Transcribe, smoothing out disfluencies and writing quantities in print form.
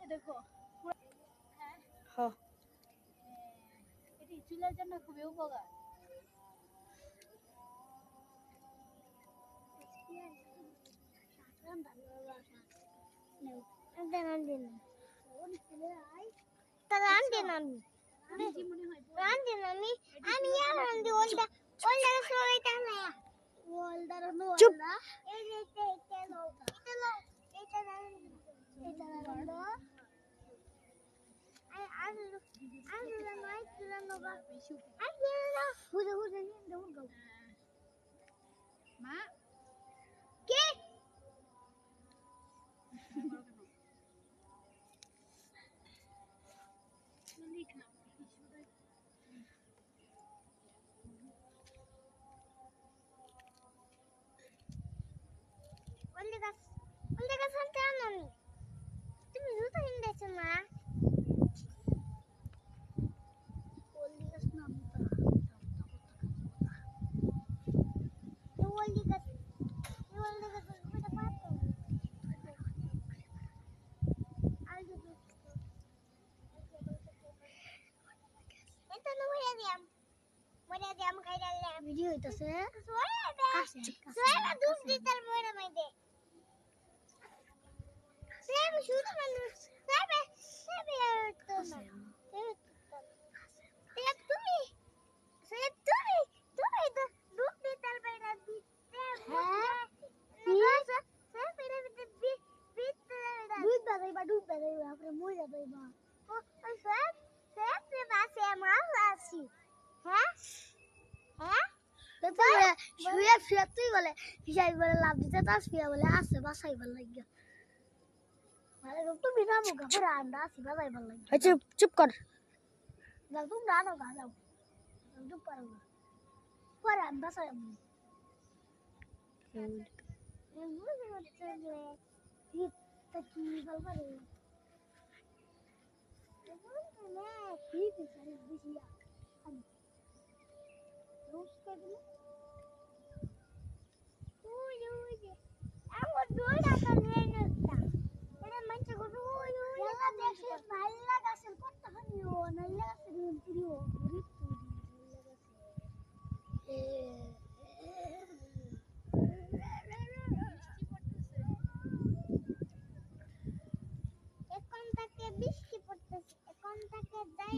দেখো হ্যাঁ এটি চুলের জন্য খুবই উপকার। চুপ মা তুমি জুতো কিনতেছো মা? ভিডিও হইতাছে দুধ দিতার মরে মাইদে সেম শুধু মানুষ সাবে সাবে তো না তুমি তুমি তুমি তো দুধ দিতার বাইরে দিতে হ্যাঁ দুধ বাজাইবা আপনি মই যাবাইবা ও সব সব বাসে মাল আসি হ্যাঁ হ্যাঁ শুয়ে শুয়ে তুই বলে হিসাব বলে লাভ দিতে তাস ফিয়া বলে আছে বাসাই ভাল লাগিয়া মানে তুমি না মুখা পরে আন্ডা আসি বাসাই ভাল লাগিয়া আচ্ছা চুপ কর যাও তুমি না না যাও চুপ করো পরে আন্ডা বাসাই এখন তাকে বৃষ্টি পড়তেছে এখন তাকে যাই